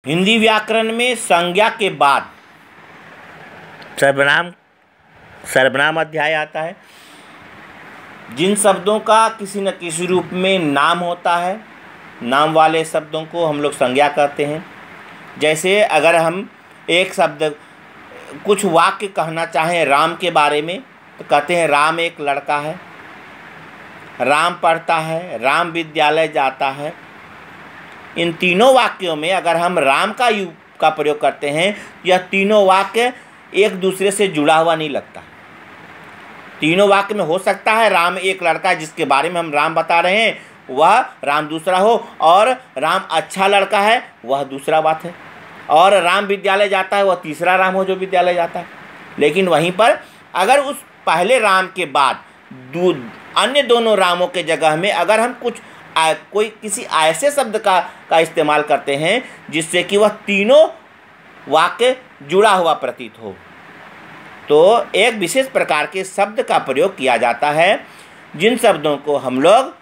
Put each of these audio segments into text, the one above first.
हिंदी व्याकरण में संज्ञा के बाद सर्वनाम अध्याय आता है। जिन शब्दों का किसी न किसी रूप में नाम होता है, नाम वाले शब्दों को हम लोग संज्ञा कहते हैं। जैसे अगर हम एक शब्द कुछ वाक्य कहना चाहें राम के बारे में, तो कहते हैं राम एक लड़का है, राम पढ़ता है, राम विद्यालय जाता है। इन तीनों वाक्यों में अगर हम राम का प्रयोग करते हैं, यह तीनों वाक्य एक दूसरे से जुड़ा हुआ नहीं लगता। तीनों वाक्य में हो सकता है राम एक लड़का जिसके बारे में हम राम बता रहे हैं वह राम दूसरा हो, और राम अच्छा लड़का है वह दूसरा बात है, और राम विद्यालय जाता है वह तीसरा राम हो जो विद्यालय जाता है। लेकिन वहीं पर अगर उस पहले राम के बाद अन्य दोनों रामों के जगह में अगर हम कोई किसी ऐसे शब्द का इस्तेमाल करते हैं जिससे कि वह तीनों वाक्य जुड़ा हुआ प्रतीत हो, तो एक विशेष प्रकार के शब्द का प्रयोग किया जाता है। जिन शब्दों को हम लोग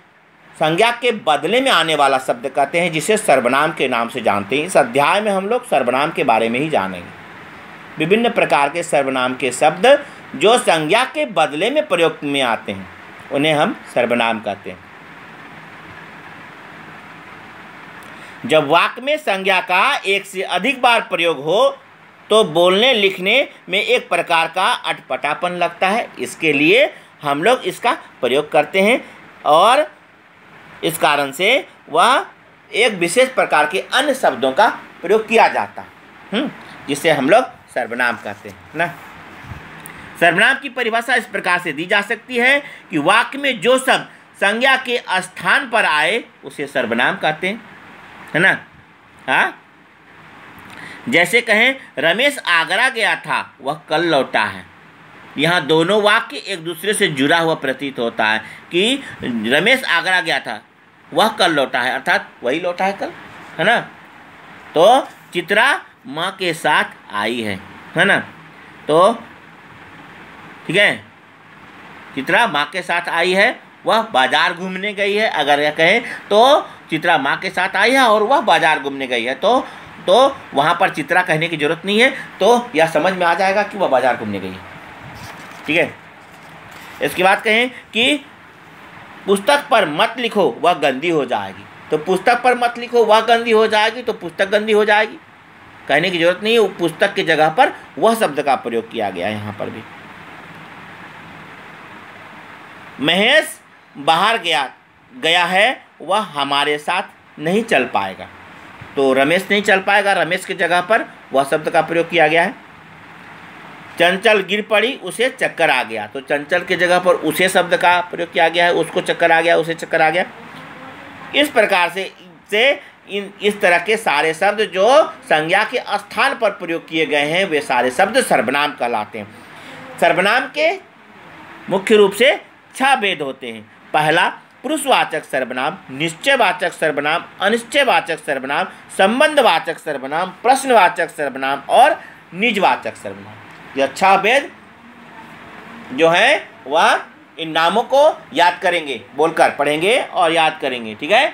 संज्ञा के बदले में आने वाला शब्द कहते हैं, जिसे सर्वनाम के नाम से जानते हैं। इस अध्याय में हम लोग सर्वनाम के बारे में ही जानेंगे। विभिन्न प्रकार के सर्वनाम के शब्द जो संज्ञा के बदले में प्रयोग में आते हैं उन्हें हम सर्वनाम कहते हैं। जब वाक्य में संज्ञा का एक से अधिक बार प्रयोग हो तो बोलने लिखने में एक प्रकार का अटपटापन लगता है। इसके लिए हम लोग इसका प्रयोग करते हैं और इस कारण से वह एक विशेष प्रकार के अन्य शब्दों का प्रयोग किया जाता है, जिसे हम लोग सर्वनाम कहते हैं ना। सर्वनाम की परिभाषा इस प्रकार से दी जा सकती है कि वाक्य में जो शब्द संज्ञा के स्थान पर आए उसे सर्वनाम कहते हैं, है ना। हाँ, जैसे कहें रमेश आगरा गया था वह कल लौटा है। यहाँ दोनों वाक्य एक दूसरे से जुड़ा हुआ प्रतीत होता है कि रमेश आगरा गया था वह कल लौटा है, अर्थात वही लौटा है कल, है ना। तो चित्रा माँ के साथ आई है ना। तो ठीक है, चित्रा माँ के साथ आई है, वह बाजार घूमने गई है। अगर यह कहें तो चित्रा माँ के साथ आई है और वह बाजार घूमने गई है, तो वहाँ पर चित्रा कहने की जरूरत नहीं है, तो यह समझ में आ जाएगा कि वह बाजार घूमने गई है। ठीक है। इसके बाद कहें कि पुस्तक पर मत लिखो वह गंदी हो जाएगी, तो पुस्तक पर मत लिखो वह गंदी हो जाएगी, तो पुस्तक गंदी हो जाएगी, कहने की जरूरत नहीं है। पुस्तक की जगह पर वह शब्द का प्रयोग किया गया है यहाँ पर भी। महेश बाहर गया है वह हमारे साथ नहीं चल पाएगा, तो रमेश नहीं चल पाएगा, रमेश की जगह पर वह शब्द का प्रयोग किया गया है। चंचल गिर पड़ी उसे चक्कर आ गया, तो चंचल की जगह पर उसे शब्द का प्रयोग किया गया है, उसको चक्कर आ गया, उसे चक्कर आ गया। इस प्रकार से इस तरह के सारे शब्द जो संज्ञा के स्थान पर प्रयोग किए गए हैं वे सारे शब्द सर्वनाम कहलाते हैं। सर्वनाम के मुख्य रूप से 6 भेद होते हैं। पहला पुरुषवाचक सर्वनाम, निश्चयवाचक सर्वनाम, अनिश्चयवाचक सर्वनाम, संबंधवाचक सर्वनाम, प्रश्नवाचक सर्वनाम और निजवाचक सर्वनाम। यह 6 भेद जो है वह इन नामों को याद करेंगे, बोलकर पढ़ेंगे और याद करेंगे। ठीक है।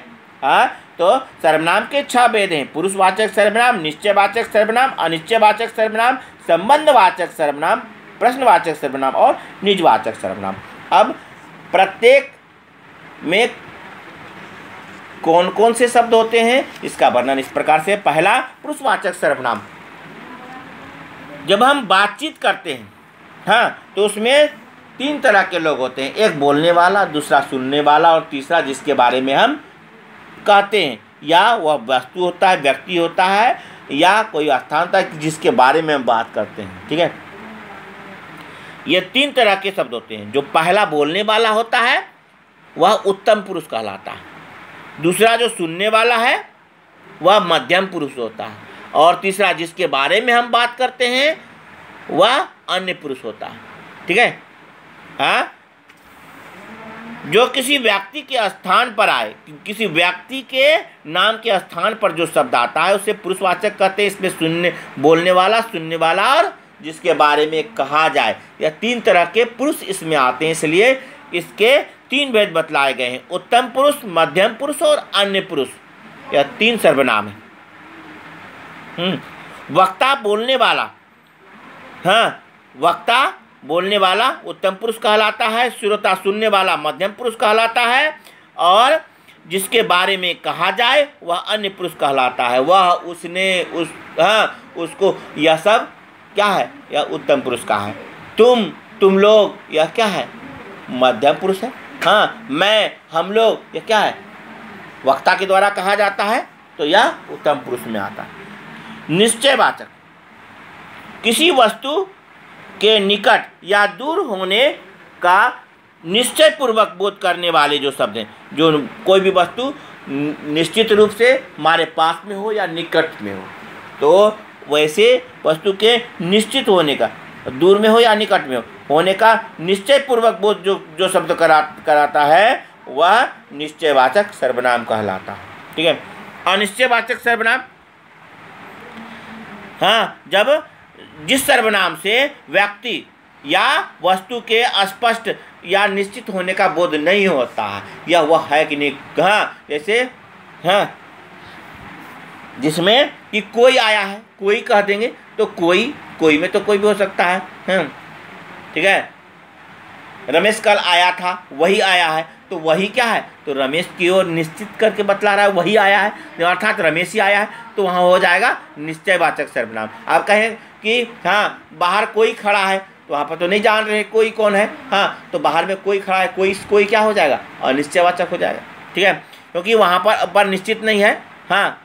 हाँ, तो सर्वनाम के 6 भेद हैं। पुरुषवाचक सर्वनाम, निश्चयवाचक सर्वनाम, अनिश्चयवाचक सर्वनाम, संबंधवाचक सर्वनाम, प्रश्नवाचक सर्वनाम और निजवाचक सर्वनाम। अब प्रत्येक में कौन कौन से शब्द होते हैं इसका वर्णन इस प्रकार से। पहला पुरुषवाचक सर्वनाम, जब हम बातचीत करते हैं हाँ, तो उसमें 3 तरह के लोग होते हैं। एक बोलने वाला, दूसरा सुनने वाला और तीसरा जिसके बारे में हम कहते हैं, या वह वस्तु होता है, व्यक्ति होता है, या कोई स्थान होता है जिसके बारे में हम बात करते हैं। ठीक है। ये 3 तरह के शब्द होते हैं। जो पहला बोलने वाला होता है वह उत्तम पुरुष कहलाता है, दूसरा जो सुनने वाला है वह मध्यम पुरुष होता है, और तीसरा जिसके बारे में हम बात करते हैं वह अन्य पुरुष होता है। ठीक है। हाँ, जो किसी व्यक्ति के स्थान पर आए, किसी व्यक्ति के नाम के स्थान पर जो शब्द आता है उसे पुरुषवाचक कहते हैं। इसमें बोलने वाला, सुनने वाला और जिसके बारे में कहा जाए, यह 3 तरह के पुरुष इसमें आते हैं। इसलिए इसके 3 भेद बतलाए गए हैं। उत्तम पुरुष, मध्यम पुरुष और अन्य पुरुष, यह 3 सर्वनाम है। वक्ता बोलने वाला, हाँ, वक्ता बोलने वाला उत्तम पुरुष कहलाता है, श्रोता सुनने वाला मध्यम पुरुष कहलाता है, और जिसके बारे में कहा जाए वह अन्य पुरुष कहलाता है। वह, उसने, उसको, यह सब क्या है? यह उत्तम पुरुष का है। तुम लोग, यह क्या है? मध्यम पुरुष है। हाँ, मैं, हम लोग, यह क्या है? वक्ता के द्वारा कहा जाता है, तो यह उत्तम पुरुष में आता है। निश्चयवाचक, किसी वस्तु के निकट या दूर होने का निश्चय पूर्वक बोध करने वाले जो शब्द हैं, जो कोई भी वस्तु निश्चित रूप से हमारे पास में हो या निकट में हो, तो वैसे वस्तु के निश्चित होने का, दूर में हो या निकट में होने का निश्चय पूर्वक बोध जो शब्द कराता है, वह निश्चयवाचक सर्वनाम कहलाता है। ठीक है। अनिश्चयवाचक सर्वनाम, हाँ, जब जिस सर्वनाम से व्यक्ति या वस्तु के स्पष्ट या निश्चित होने का बोध नहीं होता है, या वह है कि नहीं। हाँ, जैसे, हाँ, जिसमें कि कोई आया है, कोई कह देंगे तो कोई में तो कोई भी हो सकता है। हाँ, ठीक है। रमेश कल आया था, वही आया है, तो वही क्या है? तो रमेश की ओर निश्चित करके बतला रहा है, वही आया है, अर्थात रमेश ही आया है, तो वहाँ हो जाएगा निश्चयवाचक सर्वनाम। आप कहें कि हाँ, बाहर कोई खड़ा है, तो वहाँ पर तो नहीं जान रहे कोई कौन है। हाँ, तो बाहर में कोई खड़ा है, कोई क्या हो जाएगा? अनिश्चयवाचक हो जाएगा। ठीक है, क्योंकि वहाँ पर निश्चित नहीं है। हाँ,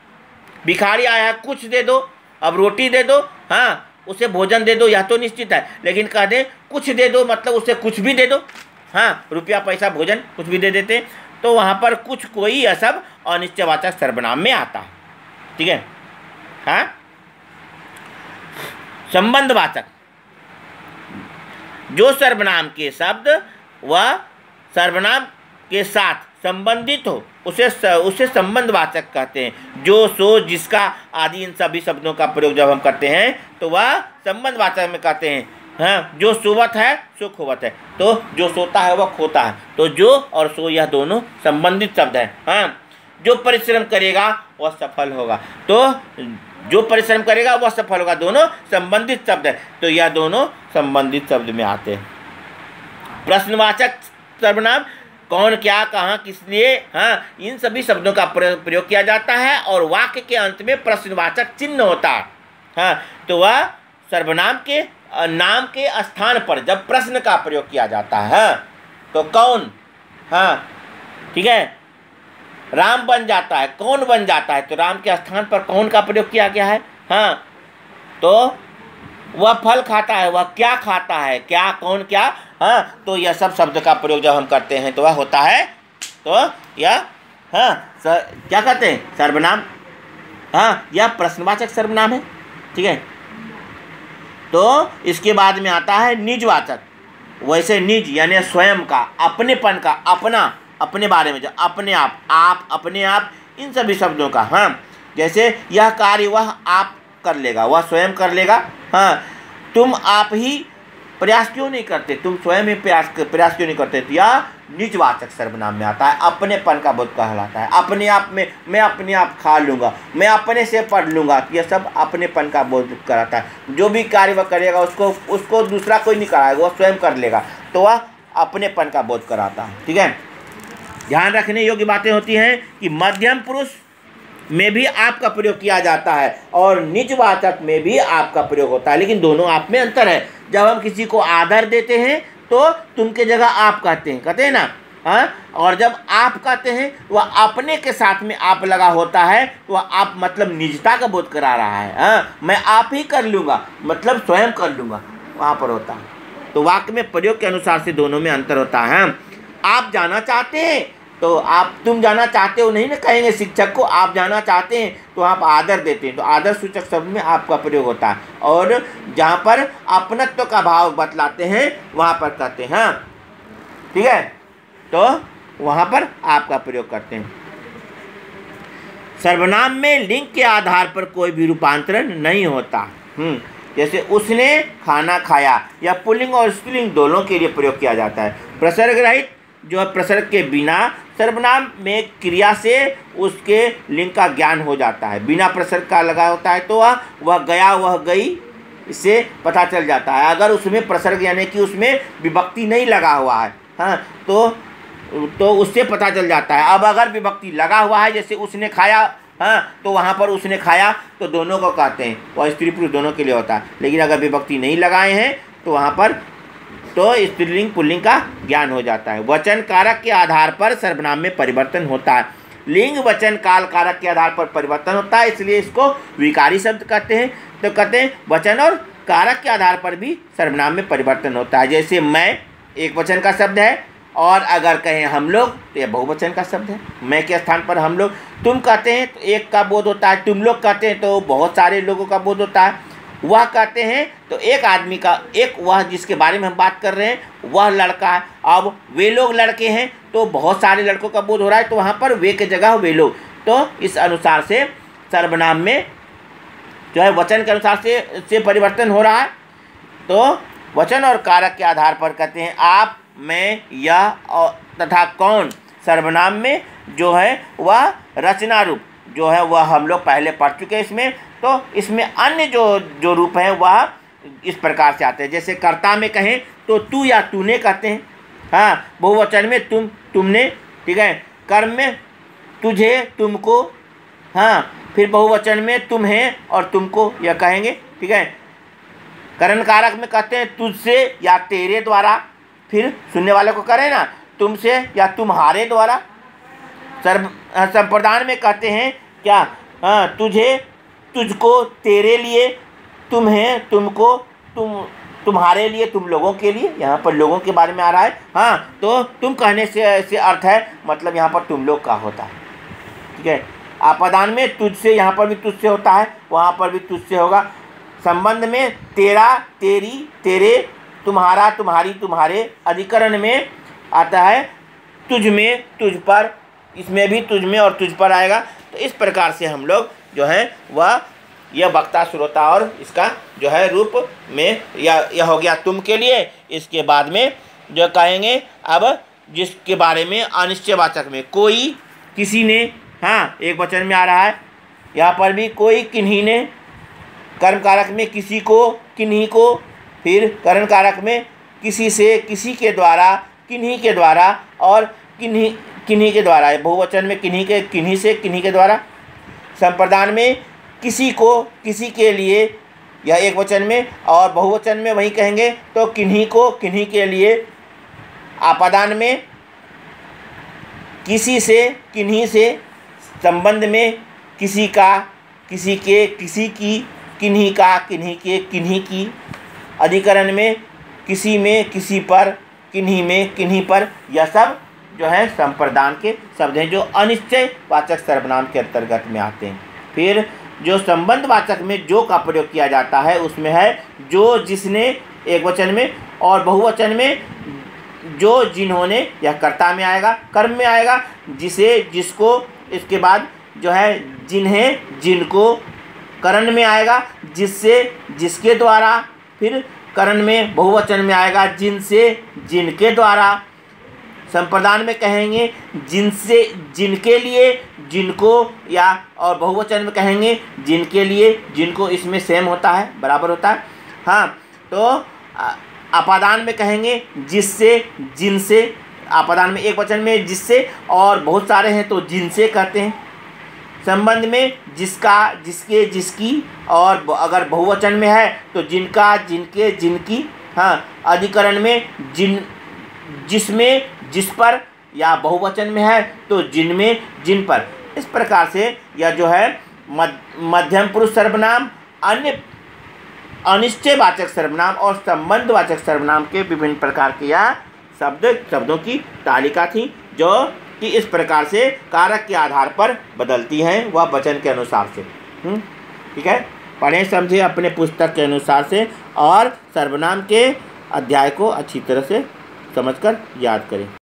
भिखारी आया है, कुछ दे दो, अब रोटी दे दो, हाँ, उसे भोजन दे दो, यह तो निश्चित है। लेकिन कह दें कुछ दे दो, मतलब उसे कुछ भी दे दो, हाँ, रुपया पैसा भोजन कुछ भी दे देते, तो वहाँ पर कुछ, कोई, यह सब अनिश्चयवाचक सर्वनाम में आता है। ठीक है। हाँ, संबंधवाचक, जो सर्वनाम के शब्द वह सर्वनाम के साथ संबंधित हो, उसे संबंधवाचक कहते हैं। जो, सो, जिसका आदि इन सभी शब्दों का प्रयोग जब हम करते हैं तो वह संबंधवाचक में कहते हैं। हाँ, जो सोवत है सो खोवत है, तो जो सोता है वह खोता है, तो जो और सो यह दोनों संबंधित शब्द हैं। हाँ, जो परिश्रम करेगा वह सफल होगा, तो जो परिश्रम करेगा वह सफल होगा, दोनों संबंधित शब्द है, तो यह दोनों संबंधित शब्द में आते हैं। प्रश्नवाचक सर्वनाम, कौन, क्या, कहाँ, किस लिए, हाँ, इन सभी शब्दों का प्रयोग किया जाता है, और वाक्य के अंत में प्रश्नवाचक चिन्ह होता है। हाँ, तो वह सर्वनाम के नाम के स्थान पर जब प्रश्न का प्रयोग किया जाता है, हाँ, तो कौन, हाँ, ठीक है, राम बन जाता है, कौन बन जाता है, तो राम के स्थान पर कौन का प्रयोग किया गया है। हाँ, तो वह फल खाता है, वह क्या खाता है, क्या, कौन, क्या, हाँ, तो यह सब शब्द का प्रयोग जब हम करते हैं तो वह होता है, तो यह, हाँ, क्या कहते हैं? सर्वनाम। हाँ, यह प्रश्नवाचक सर्वनाम है। ठीक है। तो इसके बाद में आता है निजवाचक। वैसे निज यानी स्वयं का, अपनेपन का, अपना, अपने बारे में, जो अपने आप, अपने आप, इन सभी शब्दों का। हाँ, जैसे यह कार्य वह आप कर लेगा, वह स्वयं कर लेगा। हाँ, तुम आप ही प्रयास क्यों नहीं करते, तुम स्वयं ही प्रयास क्यों नहीं करते, तो यह निजवाचक सर्वनाम में आता है। अपनेपन का बोध कहलाता है। अपने आप में, मैं अपने आप खा लूँगा, मैं अपने से पढ़ लूँगा, यह सब अपनेपन का बोध कराता है। जो भी कार्य वह करेगा उसको दूसरा कोई नहीं कराएगा, वह स्वयं कर लेगा, तो वह अपनेपन का बोध कराता है। ठीक है। ध्यान रखने योग्य बातें होती हैं कि मध्यम पुरुष में भी आप का प्रयोग किया जाता है और निजवाचक में भी आप का प्रयोग होता है, लेकिन दोनों आप में अंतर है। जब हम किसी को आदर देते हैं तो तुम के जगह आप कहते हैं ना, हाँ, और जब आप कहते हैं वह अपने के साथ में आप लगा होता है, तो वह आप मतलब निजता का बोध करा रहा है। हाँ, मैं आप ही कर लूँगा, मतलब स्वयं कर लूँगा, वहाँ पर होता है। तो वाक्य में प्रयोग के अनुसार से दोनों में अंतर होता है। आप जाना चाहते हैं तो आप, तुम जाना चाहते हो नहीं ना कहेंगे शिक्षक को, आप जाना चाहते हैं तो आप आदर देते हैं, तो आदर सूचक शब्द में आपका प्रयोग होता है। और जहाँ पर अपनत्व का भाव बतलाते हैं वहाँ पर कहते हैं। हाँ, ठीक है, तो वहाँ पर आपका प्रयोग करते हैं। सर्वनाम में लिंग के आधार पर कोई भी रूपांतरण नहीं होता। जैसे उसने खाना खाया, या पुल्लिंग और स्त्रीलिंग दोनों के लिए प्रयोग किया जाता है। प्रसर्ग रहित जो है प्रसर्ग के बिना सर्वनाम में क्रिया से उसके लिंग का ज्ञान हो जाता है। बिना प्रसर्ग का लगा होता है तो वह गया, वह गई, इससे पता चल जाता है। अगर उसमें प्रसर्ग यानी कि उसमें विभक्ति नहीं लगा हुआ है, हाँ, तो उससे पता चल जाता है। अब अगर विभक्ति लगा हुआ है, जैसे उसने खाया, हाँ, तो वहाँ पर उसने खाया तो दोनों को कहते हैं, वह स्त्री पुरुष दोनों के लिए होता है। लेकिन अगर विभक्ति नहीं लगाए हैं तो वहाँ पर तो स्त्रीलिंग पुल्लिंग का ज्ञान हो जाता है। वचन कारक के आधार पर सर्वनाम में परिवर्तन होता है। लिंग वचन काल कारक के आधार पर परिवर्तन होता है, इसलिए इसको विकारी शब्द कहते हैं। तो कहते हैं वचन और कारक के आधार पर भी सर्वनाम में परिवर्तन होता है। जैसे मैं एक वचन का शब्द है, और अगर कहें हम लोग तो यह बहुवचन का शब्द है। मैं के स्थान पर हम लोग। तुम कहते हैं तो एक का बोध होता है, तुम लोग कहते हैं तो बहुत सारे लोगों का बोध होता है। वह कहते हैं तो एक आदमी का, एक वह जिसके बारे में हम बात कर रहे हैं वह लड़का है। अब वे लोग लड़के हैं तो बहुत सारे लड़कों का बोध हो रहा है, तो वहाँ पर वे के जगह वे लोग। तो इस अनुसार से सर्वनाम में जो है वचन के अनुसार से परिवर्तन हो रहा है। तो वचन और कारक के आधार पर कहते हैं आप, मैं, यह और तथा कौन सर्वनाम में जो है वह रचना रूप जो है वह हम लोग पहले पढ़ चुके हैं इसमें। तो इसमें अन्य जो रूप है वह इस प्रकार से आते हैं। जैसे कर्ता में कहें तो तू या तूने कहते हैं, हाँ। बहुवचन में तुम, तुमने, ठीक है। कर्म में तुझे, तुमको, हाँ। फिर बहुवचन में तुम्हें और तुमको यह कहेंगे, ठीक है। करण कारक में कहते हैं तुझसे या तेरे द्वारा, फिर सुनने वाले को करें ना, तुमसे या तुम्हारे द्वारा। संप्रदान में कहते हैं क्या, हाँ, तुझे, तुझको, तेरे लिए, तुम्हें, तुमको, तुम्हारे लिए, तुम लोगों के लिए। यहाँ पर लोगों के बारे में आ रहा है, हाँ। तो तुम कहने से अर्थ है मतलब यहाँ पर तुम लोग का होता है, ठीक है। आपादान में तुझसे, यहाँ पर भी तुझसे होता है, वहाँ पर भी तुझसे होगा। संबंध में तेरा, तेरी, तेरे, तुम्हारा, तुम्हारी, तुम्हारे। अधिकरण में आता है तुझ में, तुझ पर, इसमें भी तुझ में और तुझ पर आएगा। तो इस प्रकार से हम लोग जो है वह यह वक्ता, श्रोता और इसका जो है रूप में यह हो गया तुम के लिए। इसके बाद में जो कहेंगे अब जिसके बारे में अनिश्चयवाचक में कोई, किसी ने, हाँ, एक वचन में आ रहा है। यहाँ पर भी कोई, किन्हीं ने। कर्म कारक में किसी को, किन्हीं को। फिर करण कारक में किसी से, किसी के द्वारा, किन्हीं के द्वारा और किन्हीं के द्वारा। बहुवचन में किन्हीं के, किन्हीं से, किन्हीं के द्वारा। संप्रदान में किसी को, किसी के लिए, या एक वचन में, और बहुवचन में वही कहेंगे तो किन्हीं को, किन्हीं के लिए। आपादान में किसी से, किन्हीं से। संबंध में किसी का, किसी के, किसी की, किन्हीं का, किन्हीं के, किन्हीं की। अधिकरण में किसी में, किसी पर, किन्हीं में, किन्हीं पर। यह सब जो है संप्रदान के शब्द हैं जो अनिश्चयवाचक सर्वनाम के अंतर्गत में आते हैं। फिर जो संबंधवाचक में जो का प्रयोग किया जाता है उसमें है जो, जिसने, एक वचन में, और बहुवचन में जो, जिन्होंने। यह कर्ता में आएगा, कर्म में आएगा, जिसे, जिसको। इसके बाद जो है जिन्हें, जिनको। करण में आएगा जिससे, जिसके द्वारा। फिर करण में बहुवचन में आएगा जिनसे, जिनके द्वारा। संप्रदान में कहेंगे जिनसे, जिनके लिए, जिनको, या और बहुवचन में कहेंगे जिनके लिए, जिनको। इसमें सेम होता है, बराबर होता है, हाँ। तो आपादान में कहेंगे जिससे, जिनसे। आपादान में एक वचन में जिससे, और बहुत सारे हैं तो जिनसे कहते हैं। संबंध में जिसका, जिसके, जिसकी, और अगर बहुवचन में है तो जिनका, जिनके, जिनकी, हाँ। अधिकरण में जिसमें, जिस पर, या बहुवचन में है तो जिनमें, जिन पर। इस प्रकार से यह जो है मध्यम पुरुष सर्वनाम, अन्य अनिश्चयवाचक सर्वनाम और संबंधवाचक सर्वनाम के विभिन्न प्रकार के यह शब्दों की तालिका थी जो कि इस प्रकार से कारक के आधार पर बदलती हैं वह वचन के अनुसार से। ठीक है, पढ़ें समझें अपने पुस्तक के अनुसार से और सर्वनाम के अध्याय को अच्छी तरह से समझकर याद करें।